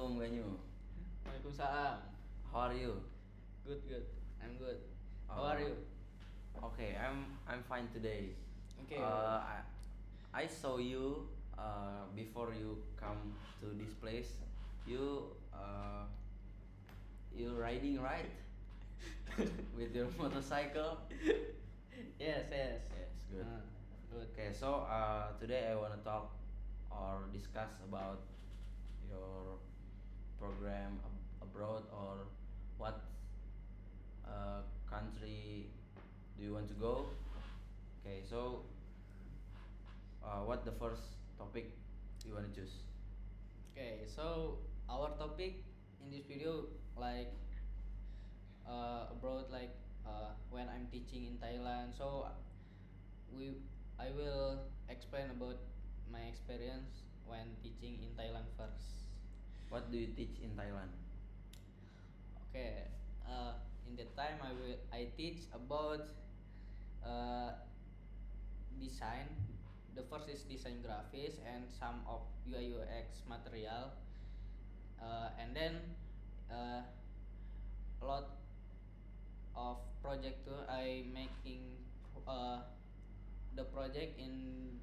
Assalamualaikum Ganyu. Waalaikumsalam. How are you? Good, good. I'm good. How are Uh, you? okay, I'm fine today. Okay, Uh, okay. I saw you before you come to this place. You you riding right with your motorcycle? Yes, yes. Yes, good. Good. Okay, so today I wanna talk or discuss about your program abroad or what country do you want to go? Okay, so what the first topic you want to choose? Okay, so our topic in this video like abroad like when I'm teaching in Thailand. So we I will explain about my experience when teaching in Thailand first. What do you teach in Thailand? Okay, in that time I teach about uh, design. The first is design graphics and some of UI UX material, and then uh, a lot of project too. I making uh, the project in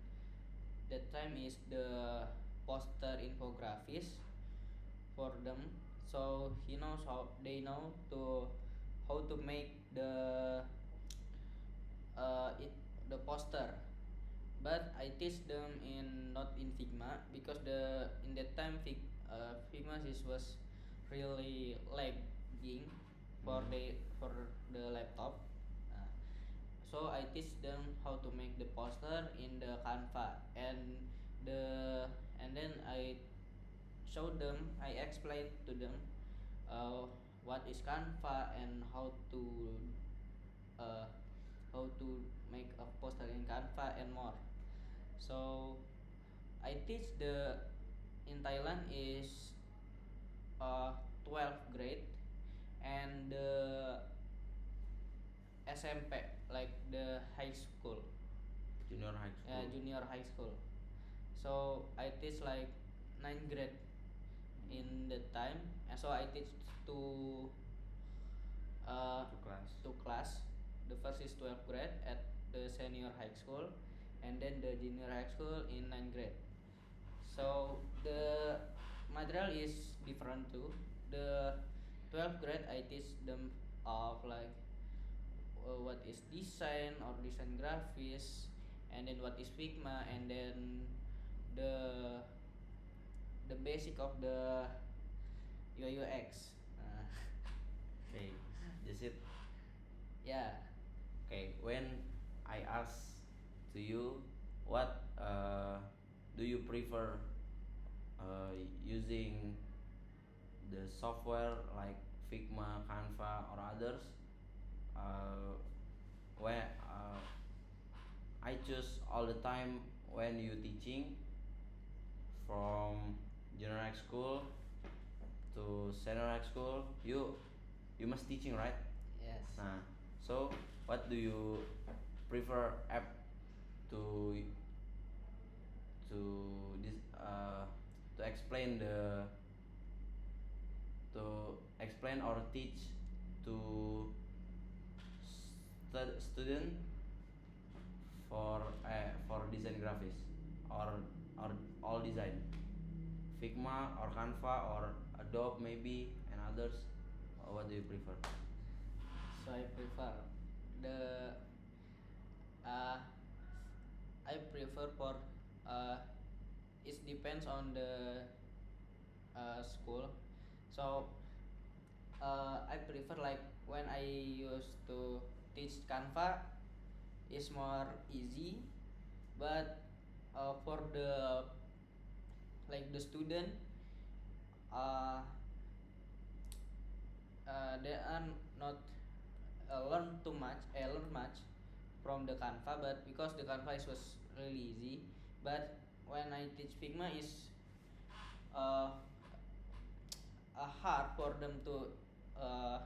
that time is the poster infographics for them. So he knows how they know to how to make it the poster, but I teach them in not in Figma because the in that time Figma is was really lagging for the laptop. Uh, so I teach them how to make the poster in the Canva the and then I explain to them uh, what is Canva and uh, how to make a poster in Canva and more. So I teach the in Thailand is 12th grade and the SMP like the high school, Junior high school. junior high school. So I teach like 9th grade in the time, and so I teach to To class. class. The first is 12th grade at the senior high school, and then the junior high school in 9th grade. So the material is different too. The 12th grade I teach them of like what is design or design graphics, and then what is Figma, and then the the basic of the UI UX. Okay, that's it. Yeah. Okay, when I ask to you, what do you prefer using the software like Figma, Canva, or others? Uh, where I choose all the time when you teaching from junior high school to senior high school. You must teaching, right? Yes. Nah, so what do you prefer app to this to explain or teach to student for design graphics or all design Figma or Canva or Adobe maybe and others. What do you prefer? So I prefer the uh, I prefer for uh, it depends on the school. So I prefer like when I used to teach Canva is more easy, but for the like the student uh, they are not learn much from the Canva, but because the Canva was really easy. But when I teach Figma is uh, hard for them to uh,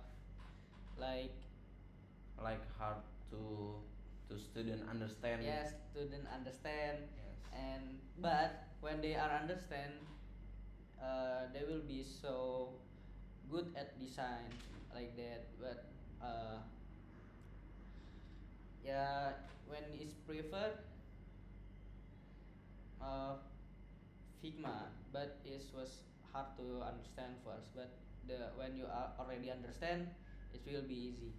like Like hard to student understand. yes student understand, Yes. and but when they are understand they will be so good at design like that. But uh, yeah, when it's preferred uh, Figma, but it was hard to understand first. But the when you are already understand, it will be easy.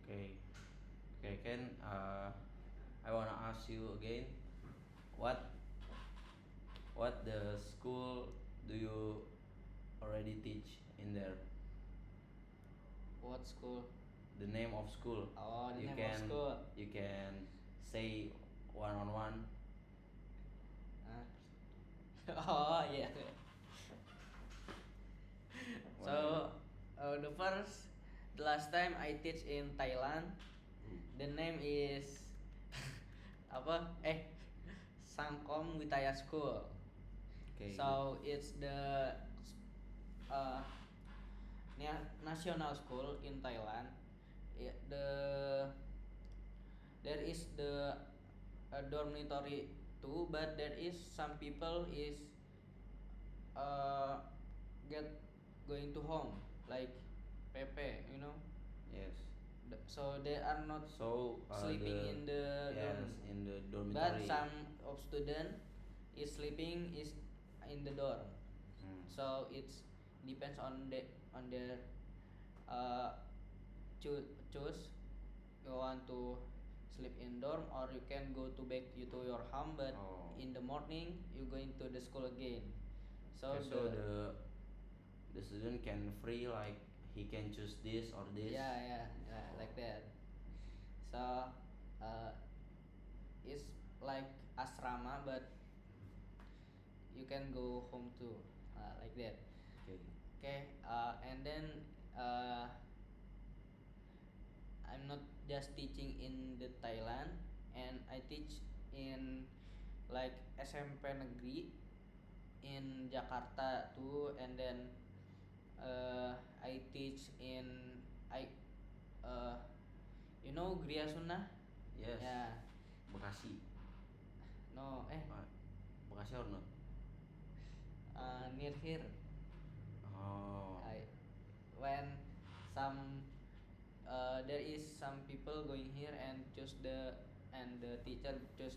Okay, okay, Ken. I wanna ask you again. What what the school do you already teach in there? What school? The name of school. Oh, the You name of can school. you can say one on one. Oh yeah. What is So it? the last time I teach in Thailand, the name is apa? Sangkom Witaya School. Okay, good. So it's the uh, national school in Thailand. The there is the dormitory too, but there is some people is uh, get going to home like Pepe, you know. Yes. So they are not So sleeping the in the yes dorm, in the but dormitory. some of student is sleeping is in the dorm. Hmm. So it's depends on their uh, choose you want to sleep in dorm or you can go to back you to your home, but Oh. in the morning you going to the school again. So Okay, so the student can free like he can choose this or this. yeah, Oh. like that. So uh, it's like asrama, but you can go home too, like that. Okay. Okay, and then uh, I'm not just teaching in the Thailand, and I teach in like SMP negeri in Jakarta too, and then I teach in I uh, you know Gria Sunnah? Yes. Yeah, Bekasi. no, Bekasi or not? near here. Oh. I when some there is some people going here and choose the teacher choose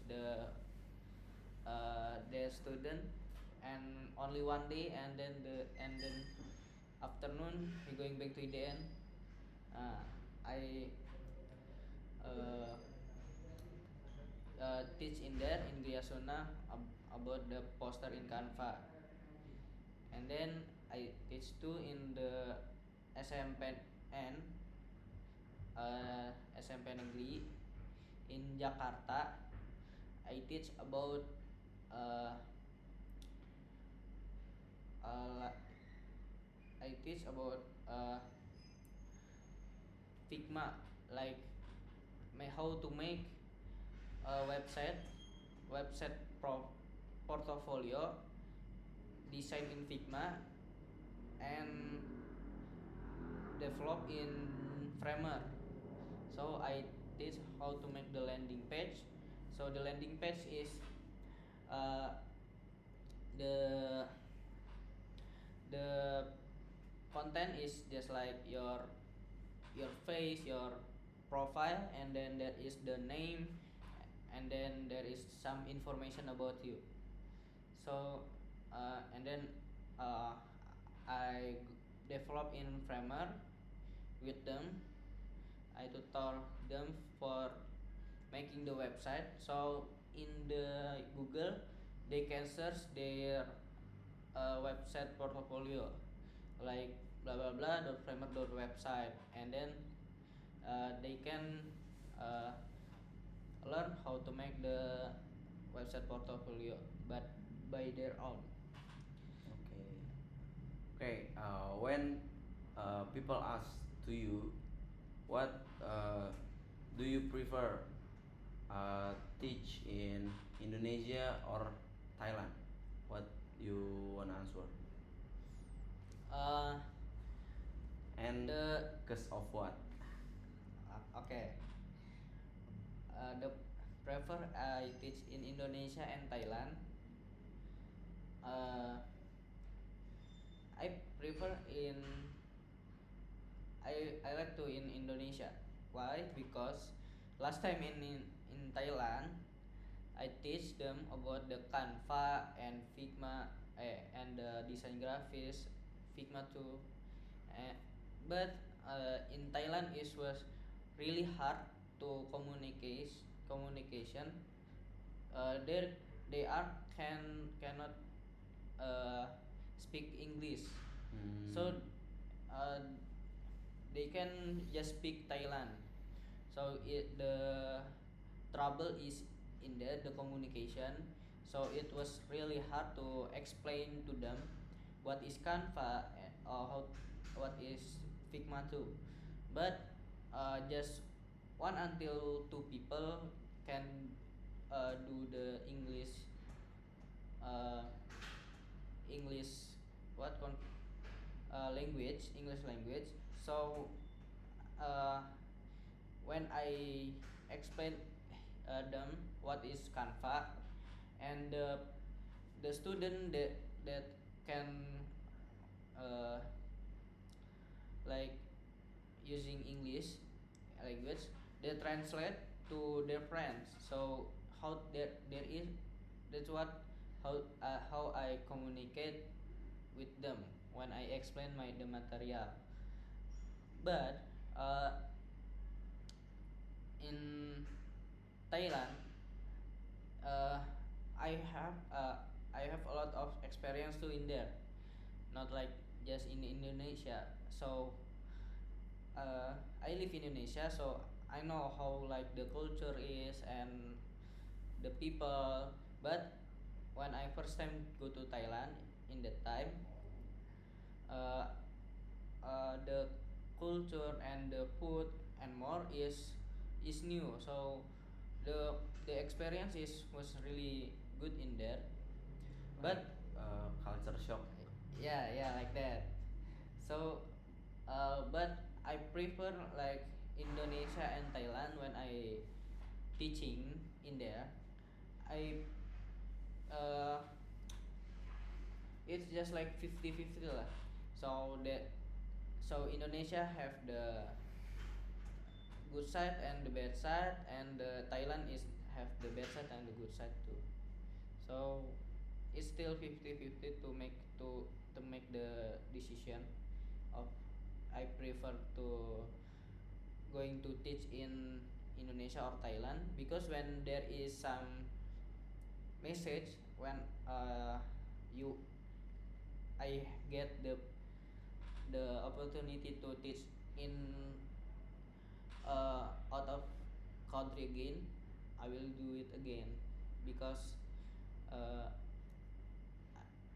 their student, and only one day, and then afternoon we going back to IDN. I uh, teach in there in Griasona about the poster in Canva, and then I teach too in the SMPN, SMP negeri in Jakarta. I teach about uh, uh, I teach about Figma, like how to make a website portfolio design in Figma and develop in Framer. So I teach how to make the landing page. So the landing page is uh, the the content is just like your face, your profile, and then there is the name, and then there is some information about you. So and then uh, I develop in Framer with them. I tutor them for making the website. So in the Google, they can search their website portfolio, like blah blah blah dot framer dot website, and then they can uh, learn how to make the website portfolio, but by their own. Okay. Okay. When people ask to you, what do you prefer? Teach in Indonesia or Thailand? What you wanna answer? Uh, And the cause of what? okay, the prefer I teach in Indonesia and Thailand. Uh, prefer in I like to in Indonesia. Why? Because last time in Thailand, I teach them about the Canva and Figma, and the design graphics, Figma too. Uh, but in Thailand it was really hard to communication. There they are cannot uh, speak English, so Mm. uh, they can just speak Thailand. So the trouble is in the communication. So it was really hard to explain to them what is Canva, or what is Figma too. But just one until two people can do the uh, English what language English language. So uh, when I explain them what is Canva, and the student that can uh, like using English language, they translate to their friends. So how there is that's what how I communicate with them when I explain the material. But in Thailand, uh, I have uh, I have a lot of experience too in there, not like just in Indonesia. So I live in Indonesia, so I know how like the culture is and the people. But when I first time go to Thailand, in that time, uh, the culture and the food and more is new. So the the experience is was really good in there. Like But culture shock. yeah, like that. So but I prefer like Indonesia and Thailand when I teaching in there. I uh, it's just like 50-50 lah. So that so Indonesia have the good side and the bad side, and Thailand is have the bad side and the good side too. So it's still 50-50 to make the decision of I prefer to going to teach in Indonesia or Thailand, because when there is some message when you I get the opportunity to teach in out of country again, I will do it again, because uh,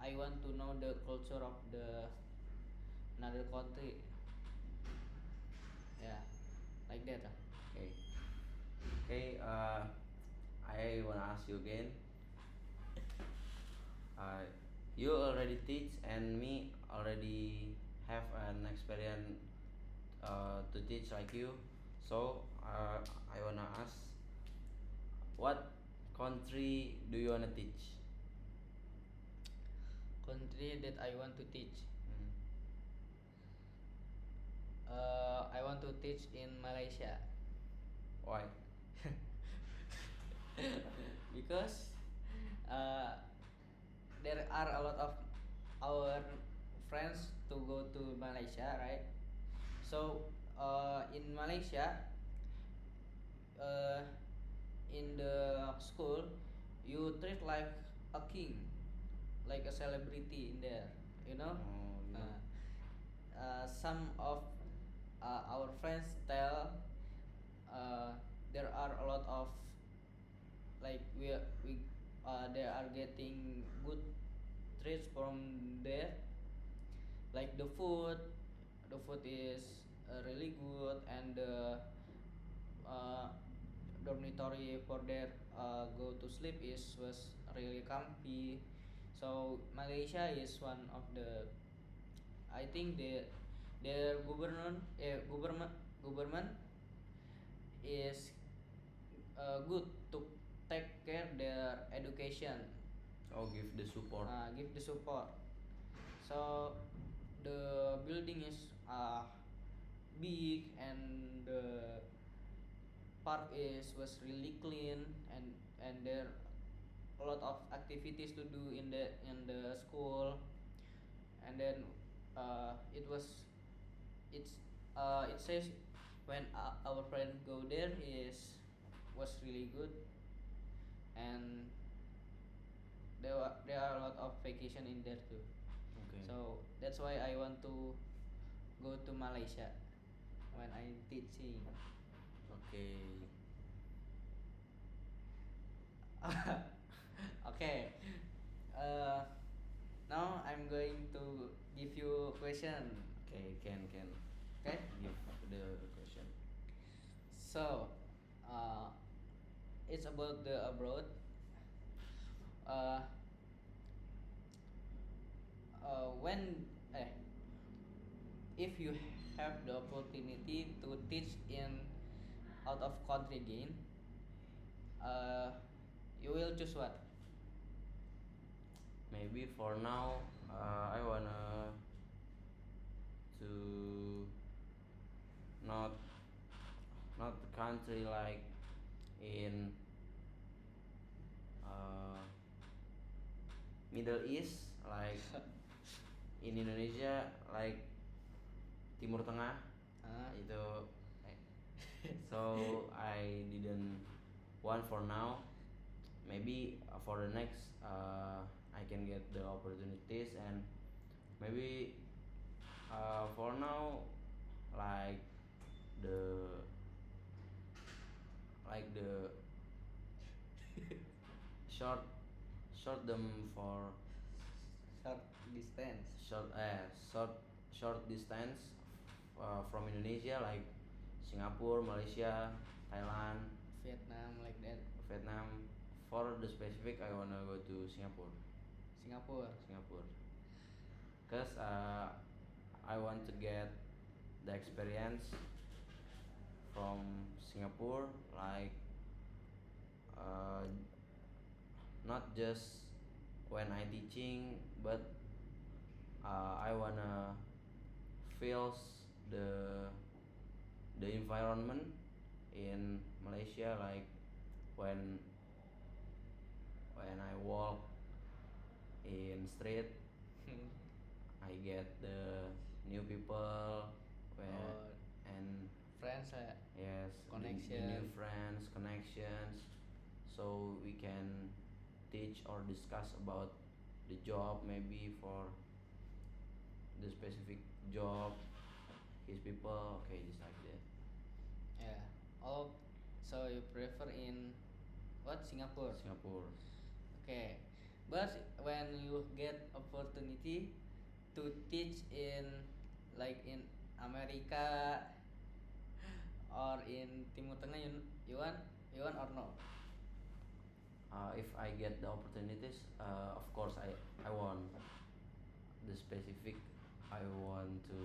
I want to know the culture of the another country. Yeah, like that. Okay. Okay. I wanna ask you again. Uh, you already teach and me already have an experience to teach like you. So I wanna ask, what country do you wanna teach? Country that I want to teach. Mm. I want to teach in Malaysia. Why? Because uh, there are a lot of our friends to go to Malaysia, right? So in Malaysia, uh, in the school, you treat like a king, like a celebrity in there, you know. Oh, you know. Uh, some of our friends tell there are a lot of like we they are getting good treats from there, like the food is really good, and the uh, dormitory for their go to sleep is was really comfy. So Malaysia is one of the, I think their government is good to take care their education, Oh, give the support. give the support. So the big, and the park is was really clean, and there a lot of activities to do in the school. And then it was it's it says when our friend go there is was really good. And there are a lot of vacation in there too. Okay. So that's why I want to go to Malaysia when I teaching. Okay. Okay. uh, Now I'm going to give you question. Okay. Can Okay. give the question. So uh, it's about the abroad. uh, when if you have the opportunity to teach in out of country again, uh, you will choose what? Maybe for now, I wanna to not not the country like in uh, Middle East, like in Indonesia, like Timur Tengah Huh? itu. eh, So I didn't want for now. Maybe for the next, I can get the opportunities, and maybe for now, like the the short short them for Short distance. short short short distance from Indonesia, like Singapore, Malaysia, Thailand, Vietnam, like that. Vietnam. For the specific, I wanna go to Singapore. Singapore. Singapore, cause I want to get the experience from Singapore, like uh, not just when I teaching, but I wanna feels the environment in Malaysia, like when I walk in street, I get the new people where, Or and friends, yes, the new connection. friends, connections, so we can teach or discuss about the job, maybe for the specific job, his people. Okay, just like that. Yeah. Oh, so you prefer in what, Singapore? Singapore. Okay. But when you get opportunity to teach in like in America or in Timur Tengah, you want or no? If I get the opportunities, of course I want the specific. I want to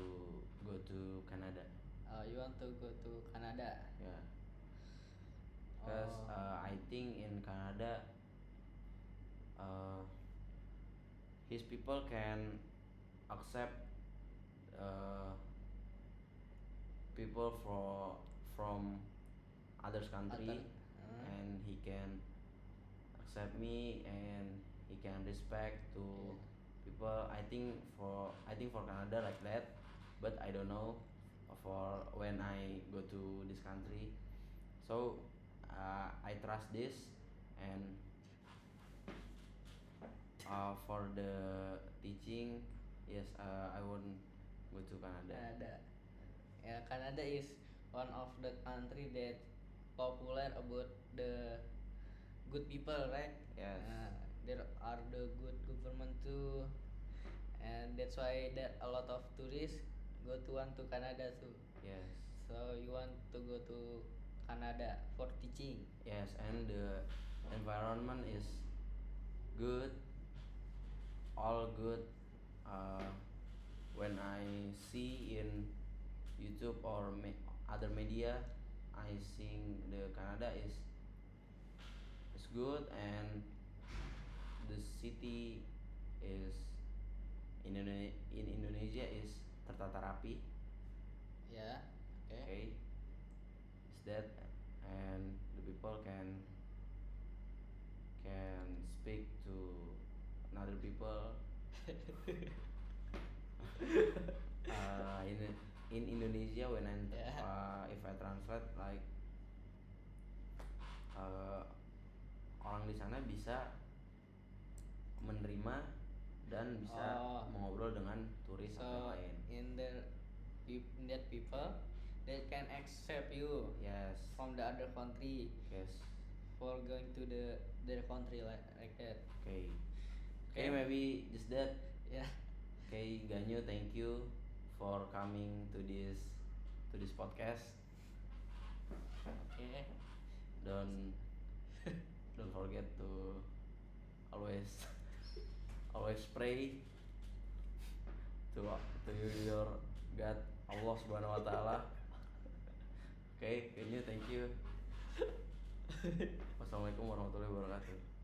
go to Canada. You want to go to Canada? Yeah, because Oh, I think in Canada, uh, his people can accept uh, people from others other. country, and he can accept me, and he can respect to Yeah. people. I think for Canada like that, but I don't know for when I go to this country. So I trust this, and for the teaching, yes, I want go to Canada. Canada. Yeah, Canada is one of the country that popular about the good people, right? Yes, There are the good government too, and that's why that a lot of tourists go to want to Canada too. yes, So you want to go to Canada for teaching? yes, and the environment is good, all good. Uh, when I see in YouTube or other media, I think the Canada is good, and the city is in Indonesia is tertata rapi. Yeah. that, and the people can speak to another people. In Indonesia, when Yeah. if I translate like, uh, orang di sana bisa menerima dan bisa Oh, mengobrol dengan turis atau yang so lain. in that people they can accept you Yes. from the other country Yes. for going to their country like that. Okay. Okay. Maybe just that. Yeah. Okay, Ganyo, thank you for coming to this podcast. Okay. Don't don't forget to always always pray to your God, Allah Subhanahu wa taala. Okay, Ganyo, thank you. Wassalamualaikum warahmatullahi wabarakatuh.